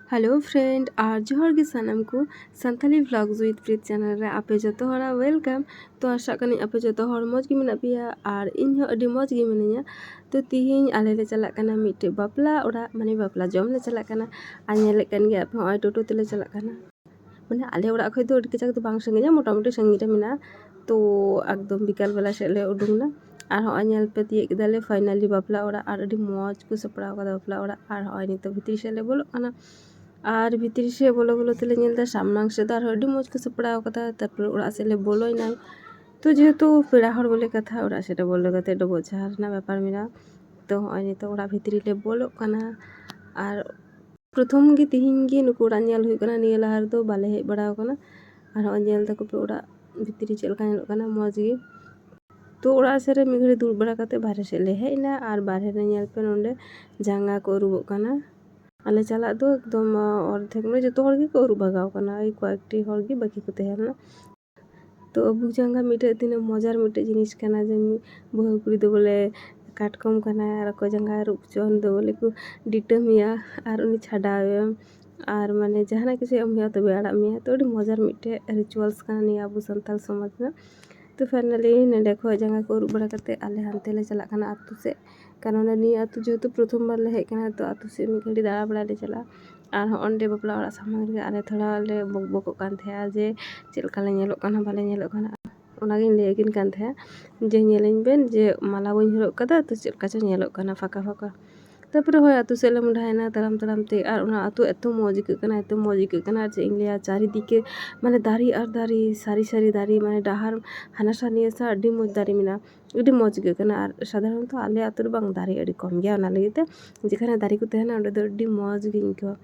Hello friend और जोहर गे सानम को Santhali vlogs with Preet channel रे आपे जतो हरा वेलकम। तो आशा कनी आपे जतो हर मौज गे मेना पिया और इन हो अडी मौज गे मिनिया। तो तिहिं आले ले चला कना मिटे बापला ओड़ा माने बापला जम ले चला कना आ नेले कन गे आपे होय टोटो तेले चला कना माने आले ओड़ा खय दो अडी कचाक तो बांग संगिया मोटामुटी संगी रे मेना। तो एकदम बिकाल बेला से ले उडुंगना और होय नेल पे तिये केदाले फाइनली बापला ओड़ा और अडी मौज को सपड़ा कदा बापला ओड़ा और होय नितो भितरी से ले बोलो कना और भीतर से बोलो बोलो तेले नेलदा सामनांग से दार अडी मौज को सपड़ाव कदा तारपर ओड़ा से ले बोलोइना। तो जेहेतु पेड़ा हर बोले कथा ओड़ा से बोलो कते डबो झार ना व्यापार मेरा। तो होय नितो ओड़ा भीतरी ले बोलो कना और प्रथम गे तिहिं गे नुकु ओड़ा नेल हुई कना निया लहार दो बाले हेज बड़ाव कना और होय नेल दाको पे ओड़ा भीतरी चेल का नेलो कना मौज गे। तो ओड़ा से रे मिघड़ी दूर बड़ा कते बाहरे से ले हेजना और बाहरे रे नेल पे नोंडे जांगा को रुबो कना आले चला दो एकदम अर्धेक में जो हर गे को अरू भगाव कना कयेकटी हर गे बाकी को तहेना। तो अबू जांगा मिटे दिन मजार मिटे जिनिस कना जे बहु कुड़ी दो बोले काटकम कना और को जांगा रूप चोन दो बोले को डिटमिया और उनी छाडावेम और माने जहाना किसी अमिया तो बेड़ा मिया तो अडी मजार मिटे रिचुअल्स कना नि अबू संताल समाज में। तो फाइनली नेडे खो जांगा को अरूब बड़ा कते आले हानते ले चला कना आतु से कारण नि आतु जेहेतु प्रथम बार ले हेज कना तो आतु से मी घड़ी दाड़ा बड़ा ले चला और अंडे बापला ओड़ा सामने रे आले थोड़ा ले बक कान थे जे चेलका ले नेलो कना बाले नेलो कना ओनागिन ले किन कान थे जे नेलेन बेन जे माला बइन हरक कदा तो चेलका च नेलो कना फाका फाका। तारपरे होय आतु से ले मुंडायना ताराम ताराम ते और उना आतु एतो मौज के कना जे इंगलिया चारिदिके माने दारी और दारी सारी सारी दारी माने डाहार हानासा नियासा अडी मौज दारी मेना अडी मौज के कना और साधारणत आले आतु रे बांग दारी अडी कम गया ओना लगिते जेखाने दारी को तहेना ओंडे दो अडी मौज गे इनका।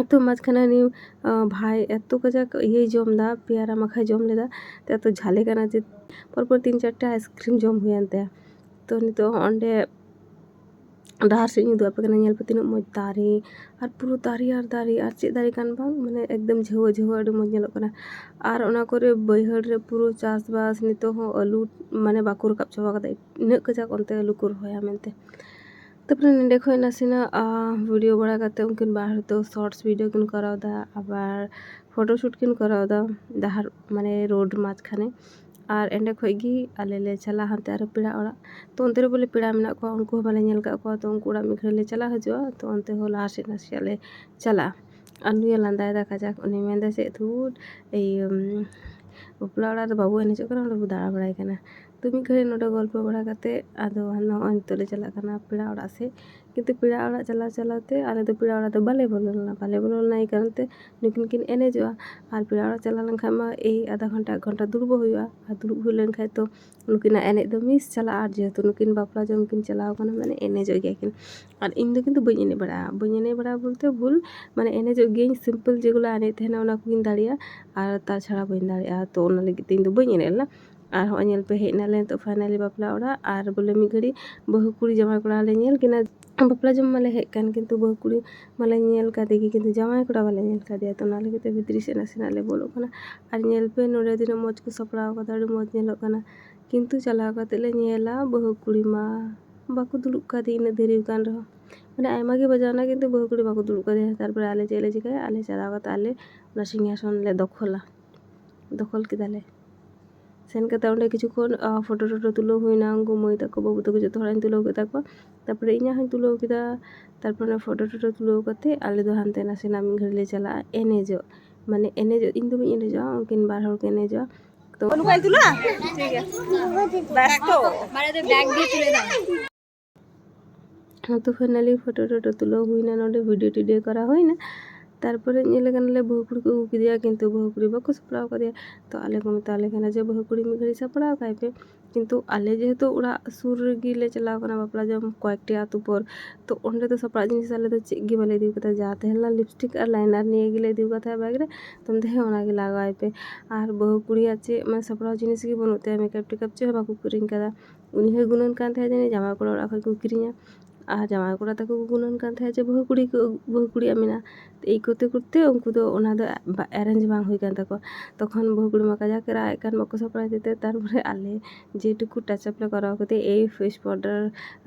तो माझखाने नि भाई एतो कजाक ये जम दा पेयारा माखा जम लेदा तो एतो झाले कना जे परपर 3-4टा आइसक्रीम जम हुयन ते। तो नितो अंडे डाहार से उदुआ पे कना नेल पे तिना मौज दारी और पूरा दारी और चेद दारी कान बांग माने एकदम झेवा झेवा अडी मौज नेलो कना और ओना करे बैहड़ रे पूरा चासबास नितो हो आलू माने बाको रकाब चाबा कदा इना कजाक ओनते आलू को रहोया मेनते। तारपरे नेडे खय नासेना वीडियो बड़ा करते उनकिन बाहर तो शॉर्ट्स वीडियो किन करावदा आबार फोटोशूट किन करावदा दाहार माने रोड माझखाने और एंडे खय गी आले ले चला हानते आरो पेड़ा ओड़ा तो उनते रे बोले पेड़ा मेना को उनको बाले नेल का को तो उनको ओड़ा मिघरे ले चला हजुआ तो उनते हो लाहा से नासे ले चला और नुया लांदाय दा काजाक उनी मेंदा से धूट ए बापला ओड़ा रे बाबू एनेजो कना ओंडे दाड़ा बड़ाय कना। तो मी घड़ी नोडे गल्प बड़ा कते आदो हनो नितो ले चला कना पेड़ा ओड़ा से किंतु पेड़ा ओड़ा चला चलाते आले तो पेड़ा ओड़ा तो बाले बोलना ई कारण ते नुकिन किन एनेजोआ और पेड़ा ओड़ा चला लेन मा ए आधा घंटा 1 घंटा दुड़बो हुआ और दुड़ब हुई लेन खाय तो नुकिना एने दो मिस चला और जेहेतु नुकिन बापला जम किन चलाव कना माने एनेजो गया किन और इन दो किंतु बई एने बड़ा बोलते भूल माने एनेजो गई सिंपल जेगुलो एने तहेना ओना को किन दाड़िया और तार छाड़ा बई दाड़िया तो ओना लगी इन दो बई एने ला और होय नेल पे हेज नाले तो फाइनली बापला ओड़ा और बोले मी घड़ी बहु कुड़ी जमाई कोड़ा ले नेल किना बापला जम माले हेज कान किंतु बहु कुड़ी माले नेल कादे की किंतु जमाई कोड़ा बाले नेल कादिया तो नाले के भितरी से नासेना ले बोलो कना और नेल पे नोडे दिन मौज को सपड़ाव कदा अडी मौज नेलो कना किंतु चलाव कते ले नेला बहु कुड़ी मा बाको दुड़ुब कादी इन देरी कान रहो माने आयमा गे बजावना किंतु बहु कुड़ी बाको दुड़ुब कादी तारपर आले चेले चिकाय आले चलाव कते आले ओना सिंहासन ले दखल केदाले सेन कते ओंडे किछुक्षण फोटो टोटो तुलो हुईना उनको मई ताको बाबू ताको जतो हड़ाई तुलो केदा को तारपरे इᱧा हूँ तुलो केदा तारपरे फोटो टोटो तुलो कते आले दो हानते नासेना मी घड़ी ले चला एनेजो माने एनेजो इन दो मी एनेजो उनकिन बार हर के एनेजो तो उनको तुलो ठीक है बस तो मारे तो बैग भी तुले दाও हाँ तो फाइनली फोटो टोटो तुलो हुईना नोडे वीडियो टीडियो करा हुईना तारपरे नेले कनाले बहु कुड़ी को अगू केदिया किंतु बहु कुड़ी बाको सपड़ाव कदिया तो आले को मेताले कना जे बहु कुड़ी मी घड़ी सपड़ाव काय पे किंतु आले जेहेतु ओड़ा सुर रेगी ले चलाव कना बापला जम कयेकटी आतु पर तो ओंडे तो सपड़ा जिनिस आले तो चेक गे बाले दिउ कता जा तहेला लिपस्टिक और लाइनार निये गेले दिउ कता बैग रे तुम दे ओना गे लागाय पे और बहु कुड़ी आचे माने सपड़ा जिनिस गे बनुते मेकअप टेकअप चे बाको किरिंग कदा उनी हो गुनन कान थे जाने जामा कोड़ा ओड़ा खय को किरिंगा ᱟᱨ ᱡᱟᱶᱟᱭ ᱠᱚᱲᱟ ᱛᱟᱠᱚ ᱠᱚ ᱜᱩᱱᱟᱹᱱ ᱠᱟᱱ ᱛᱟᱦᱮᱸᱫ ᱡᱮ ᱵᱟᱹᱦᱩ ᱠᱩᱲᱤᱭᱟᱜ ᱢᱮᱱᱟᱜᱼᱟ, ᱛᱚ ᱮᱭ ᱠᱚᱨᱛᱮ ᱠᱚᱨᱛᱮ ᱩᱱᱠᱩ ᱫᱚ ᱚᱱᱟ ᱫᱚ ᱮᱨᱮᱧᱡᱽ ᱵᱟᱝ ᱦᱩᱭ ᱠᱟᱱ ᱛᱟᱠᱚᱣᱟ। ᱛᱚᱠᱷᱚᱱ ᱵᱟᱹᱦᱩ ᱠᱩᱲᱤ ᱢᱟ ᱠᱟᱡᱟᱠ ᱨᱟᱜ ᱮᱫ ᱠᱟᱱ ᱵᱟᱠᱚ ᱥᱟᱯᱲᱟᱣ ᱫᱤᱛᱮ, ᱛᱟᱨᱯᱚᱨᱮ ᱟᱞᱮ যেটুকু টাচআপ ᱞᱮ ᱠᱚᱨᱟᱣ ᱠᱟᱛᱮ এই ফেস পাউডার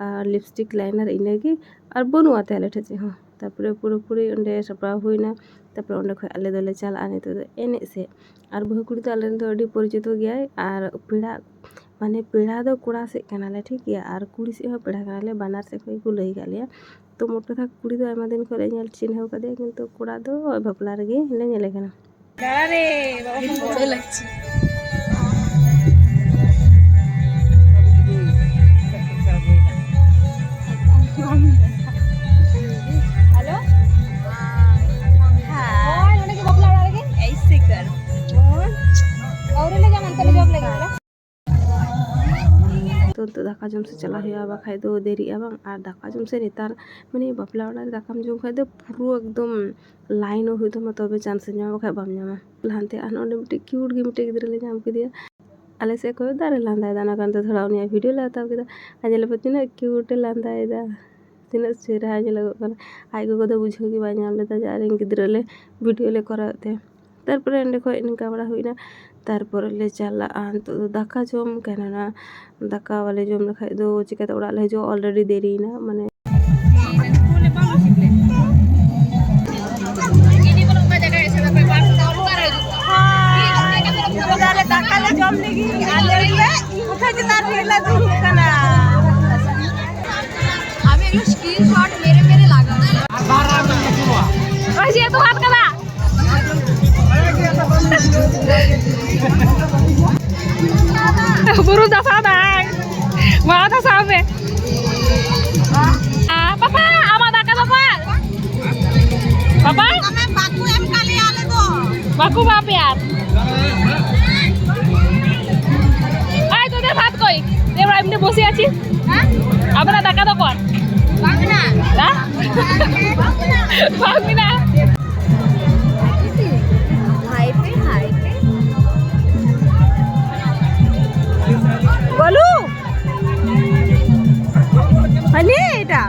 আর লিপস্টিক লাইনার ᱤᱱᱟᱹᱜᱮ ᱟᱨ ᱵᱟᱹᱱᱩᱜᱼᱟ ᱛᱮ ᱟᱞᱮ ᱴᱷᱮᱡ ᱪᱮᱫ ᱦᱚᱸ। ᱛᱟᱨᱯᱚᱨᱮ ᱯᱩᱨᱟᱹᱯᱩᱨᱤ ᱚᱸᱰᱮ ᱥᱟᱯᱲᱟᱣ ᱦᱩᱭᱱᱟ, ᱛᱟᱨᱯᱚᱨᱮ ᱚᱸᱰᱮ ᱠᱷᱚᱡ ᱟᱞᱮ ᱫᱚᱞᱮ ᱪᱟᱞᱟᱜᱼᱟ ᱱᱤᱛᱚᱜ ᱫᱚ ᱮᱱᱮᱡ ᱥᱮᱫ। ᱟᱨ ᱵᱟᱹᱦᱩ ᱠᱩᱲᱤ ᱫᱚ ᱟᱞᱮ ᱫᱚ ᱟᱹᱰᱤ ᱯᱚᱨᱤᱪᱤᱛᱚ ᱜᱮᱭᱟᱭ, ᱟᱨ ᱯᱮᱲᱟ ᱢᱟᱱᱮ ᱯᱮᱲᱟ ᱫᱚ ᱠᱚᱲᱟ ᱥᱮᱫ ᱠᱟᱱᱟᱞᱮ ᱴᱷᱤᱠ ᱜᱮᱭᱟ, ᱟᱨ ᱠᱩᱲᱤ ᱥᱮᱫ ᱦᱚᱸ ᱯᱮᱲᱟ ᱠᱟᱱᱟᱞᱮ, ᱵᱟᱱᱟᱨ ᱥᱮᱫ ᱠᱷᱚᱡ ᱠᱚ ᱞᱟᱹᱭ ᱠᱟᱜ ᱞᱮᱭᱟ। ᱛᱚ ᱢᱳᱴ ᱠᱟᱛᱷᱟ ᱠᱩᱲᱤ ᱫᱚ ᱟᱭᱢᱟ ᱫᱤᱱ ᱠᱷᱚᱡ ᱞᱮ ᱧᱮᱞ ᱪᱤᱱᱦᱟᱹᱣ ᱠᱟᱫᱮᱭᱟ, ᱠᱤᱱᱛᱩ ᱠᱚᱲᱟ ᱫᱚ ᱵᱟᱯᱞᱟ ᱨᱮᱜᱮ ᱞᱮ ᱧᱮᱞᱮ ᱠᱟᱱᱟ। বড় লাগছে। হ্যালো হ্যাঁ ওটা কি বকলা ওড়া লাগে এই সিকার আউরেলে যেমন তোর জব লাগে বলে। तो दाका जम से चला हुआ बाखाय दो देरीगा बांग, और दाका जम से नेतार माने बापला ओड़ा रे दाकाम जम खाय दो पुरो एकदम लाइन हुई तो तबे चांस ᱧᱟᱢ बाखाय बाम ᱧᱟᱢᱟ। लहानते आन ओंडे मिटे क्यूट गे मिटे गिद्रा ले ᱧᱟᱢ केदिया, आले से कोई दारे लांदायदा ना कांते थोड़ा उनिया वीडियो ले हताव केदा, आजे ले पतिना क्यूट लांदायदा तिना चेहरा आजे लगो कना। आय गो को बुझो कि बा ᱧᱟम लेदा जे आरे गिद्रा ले वीडियो ले कराते। तारपरे एंडे खो इनका बड़ा हुईना, तारपरे ले चलाआ तो दाका जम केना दाका वाले जम लखाय दो चिकाते ओड़ा ले जो ऑलरेडी देरीना माने स्क्रीनशॉट मेरे मेरे लगा ऐसे तो हाथ करा burung dah sadar mana sampai papa ama dah kata papa baku em kali ale to baku bape yaar ay তোদের ভাত কই এবার এমনি বসে আছি হ্যাঁ আমরা টাকা দাও কর বাংনা হ্যাঁ বাংনা হাই পে বলু মানে এটা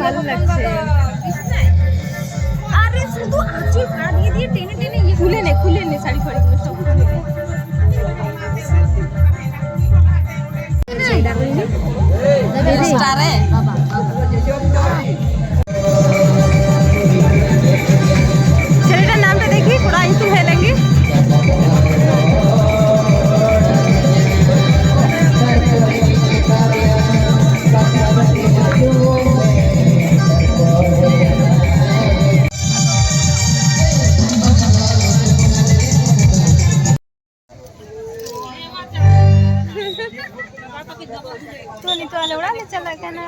ভালো লাগছে। আরে শুধু আঁচল পা দিয়ে দিয়ে টেনে টেনে খুলে নে শাড়ি ফাড়িগুলো সব খুলে নে। সেইটা করি নি স্টারে বাবা ছেলেটার নামটা দেখি थोड़ा इंटू है लेंगे। तो नहीं तो आले उड़ाने चला क्या ना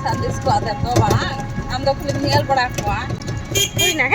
Satu squad atau orang, anda kulit nial berakwa, huina.